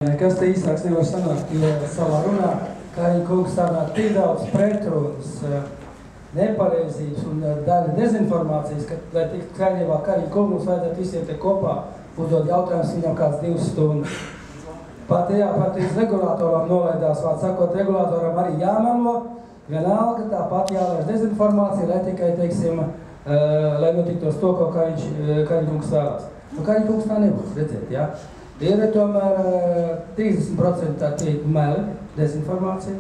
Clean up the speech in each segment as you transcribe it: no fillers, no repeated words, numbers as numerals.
Nekas te īsāks nevar sanākt, jo savā runā Kariņa kungs tādā tik daudz pretrunas, nepareizības un daļa dezinformācijas, ka, lai tiktu Kariņevā Kariņa kungu, mums vajadzētu visiem te kopā uzdot jautājums viņam kāds 2 stundas. Pat iz regulātoram nolaidās, vārds sakot, regulātoram arī jāmelo, vienalga tāpat jālaiž dezinformācija, lai tikai, teiksim, lai notiktos to, ko Kariņa kungs vēlās. Nu, Kariņa kungs tā nebūs, redzēt, jā? Ir tomēr 30% tā tiek meli, dezinformācija.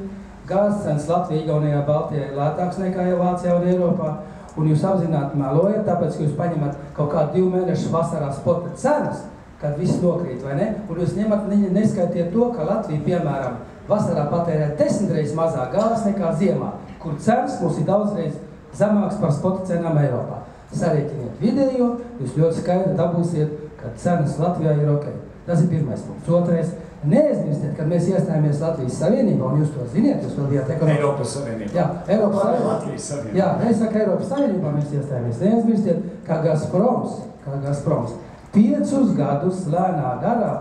Gāzes cenas Latvijā, Igaunijā, Baltijā ir lētāks nekā Vācijā un Eiropā. Un jūs apzināti melojat, tāpēc, ka jūs paņemat kaut kādu 2 mēnešu vasarā spota cenas, kad viss nokrīt, vai ne? Un jūs neskaitiet to, ka Latvija, piemēram, vasarā patērē 10 reizes mazāk gāzes nekā ziemā, kur cenas mums ir daudzreiz zemāks par spota cenām Eiropā. Sarēķiniet vidējo, jūs ļoti skaidri dabūsiet, ka cenas Latvijā ir ok. Tas ir pirmais punkts. Otrais, neaizmirstiet, kad mēs iestājāmies Latvijas Savienībā, un jūs to ziniet, jūs vēl bijāt ekonomiski. Eiropas Savienībā. Jā, Eiropas Savienībā. Latvijas Savienībā. Jā, es saku, Eiropas Savienībā mēs iestājāmies. Neaizmirstiet, kā Gazproms 5 gadus lēnā garā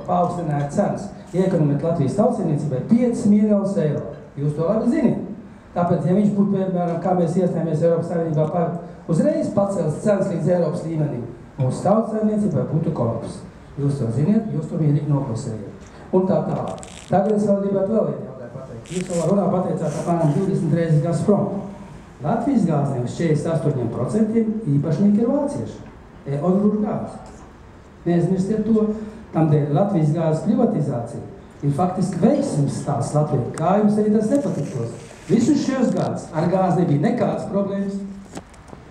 paaugstināja cenas. Iekonomēt Latvijas tautsēmniecībai 5 miljonus eiro. Jūs to labi ziniet. Tāpēc, ja viņš būtu, piemēram, kā mēs iestājāmies Eiropas Savienībā, uzreiz pacels cenas līdz Eiropas līmenim, mūsu tautsēmniecībai būtu kolaps. Jūs to ziniet, jūs to mierīgi noklusējat. Un tā tālāk. Tagad es vēl gribētu vēl vienu jautājumu pateikt. Jūs savā runā pateicāt apmēram 20 reizes Gazprom. Latvijas gāzēm 48% īpašnieki ir vācieši. Odrūžgāzes. Neaizmirstiet to, tamdēļ Latvijas gāzes privatizācija ir faktiski veiksmes stāsts Latvijā. Kā jums arī tas nepatiktos? Visus šos gadus ar gāzi nebija nekādas problēmas.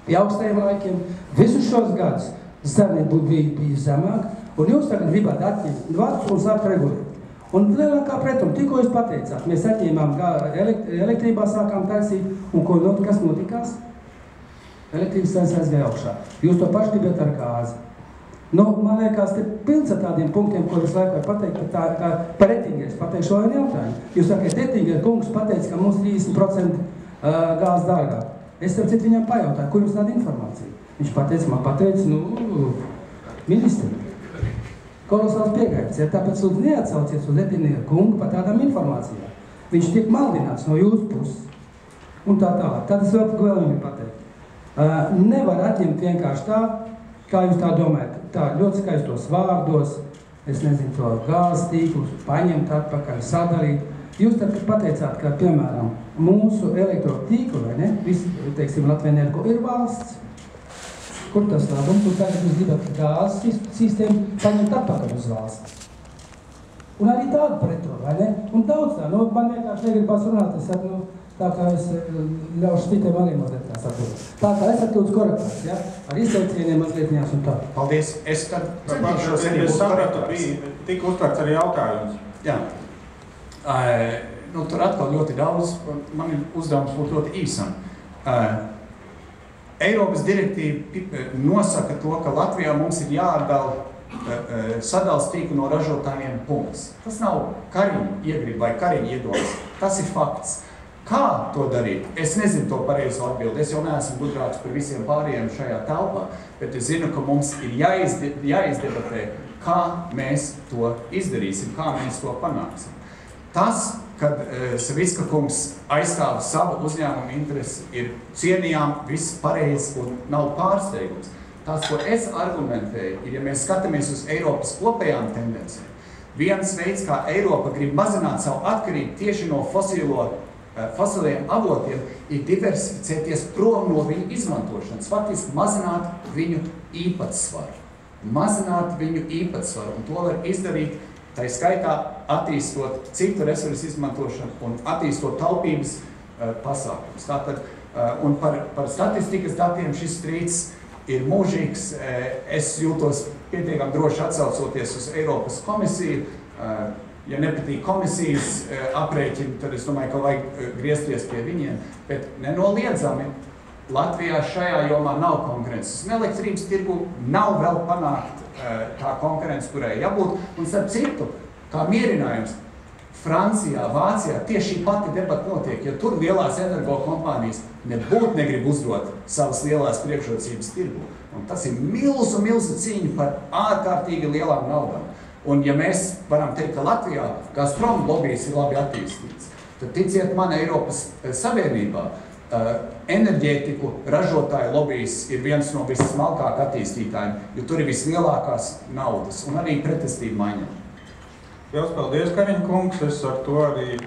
Pie augstajiem laikiem. Visus šos gadus zemnieki bija zemāk. Un jūs tagad gribat atņemt vārds un sākt regulēt. Un lielākā pretuma, tikko jūs pateicāt, mēs atņēmām elektrībā sākām taisīt, un kas notikās? Elektrības cenas aizgāja augšā. Jūs to paši gribat ar gāzi. Nu, man liekas, te pilns ar tādiem punktiem, ko es laiku varu pateikt, kā par Ettingeris pateikšu vēl vienu jautājumu. Jūs sakiet, Ettingeris kungs pateica, ka mums 30% gāzes dārgāk. Es starp citu viņam pajautāju, kur jums tāda informācija? Viņš pateica, man pateica, ministri. Kolosāls piegaidis, ja tāpēc lūdzu neatsaucies uz Ettingeru kungu par tādām informācijām. Viņš tiek maldināts no jūsu puses. Un tā tālāk. Tad es vēl viņu pateikt. Nevar atņemt vienkārši tā, kā jūs tā domājat. Tā ļoti skaistos vārdos, es nezinu, to gāzes tīklus, paņemt atpakaļ, sadarīt. Jūs tad, kad pateicāt, ka, piemēram, mūsu elektrotīklu, vai ne, visi, teiksim, Latvienergo ir valsts. Kur tas labums? Un tagad jūs gribat gāzes sistēmu paņemt atpakaļ uz valsts. Un arī tādu pretru, vai ne? Un daudz tā, man vienkārši negribas runāt, es saku, tā kā es ļaušu citiem arī mazliet tā saprotu. Tā kā es atļūdzu korektās, ja? Ar izteicieniem mazlietņās un tā. Paldies. Es tad centīšos arī būt korektārs. Tik uztvērts arī jautājums. Jā. Tur atkal ļoti daudz, man ir uzdevums būt ļoti īsam. Eiropas direktīva nosaka to, ka Latvijā mums ir jāatdala sadals tīklu no ražotājiem punkts. Tas nav Kariņa iegriba vai Kariņa iedomas. Tas ir fakts. Kā to darīt? Es nezinu to pareizo atbildi. Es jau neesmu gudrāks par visiem pārējiem šajā telpā, bet es zinu, ka mums ir jāizdebatē, kā mēs to izdarīsim, kā mēs to panāksim. Tas, kad Savicka kungs aizstāv savu uzņēmumu interesi, ir cienījām, viss pareizi un nav pārsteigums. Tas, ko es argumentēju, ir, ja mēs skatāmies uz Eiropas kopējām tendencēm, viens veids, kā Eiropa grib mazināt savu atkarību tieši no fosiliem avotiem, ir diversificēties prom no viņu izmantošanas, faktiski mazināt viņu īpatsvaru. Un to var izdarīt tā skaitā attīstot citu resursu izmantošanu un attīstot taupības pasākumus. Tātad, un par statistikas datiem šis strīds ir mūžīgs. Es jūtos pietiekami droši atsaucoties uz Eiropas komisiju. Ja nepatīk komisijas aprēķini, tad es domāju, ka vajag griezties pie viņiem. Bet nenoliedzami Latvijā šajā jomā nav konkurences. Un elektrības tirgu nav vēl panākt tā konkurence, kurai jābūt. Un starp citu, kā mierinājums, Francijā, Vācijā tieši šī pati debata notiek, jo tur lielās energo kompānijas nebūtu negrib uzdot savas lielās priekšrocības tirgu. Un tas ir milzu cīņa par ārkārtīgi lielām naudām. Un ja mēs varam teikt, ka Latvijā Gazprom lobijs ir labi attīstīts, tad ticiet man, Eiropas Savienībā enerģētiku ražotāju lobijs ir viens no vissmalkāk attīstītājiem, jo tur ir vislielākās naudas un arī pretestība maiņa. Liels paldies, Kariņa kungs, es ar to arī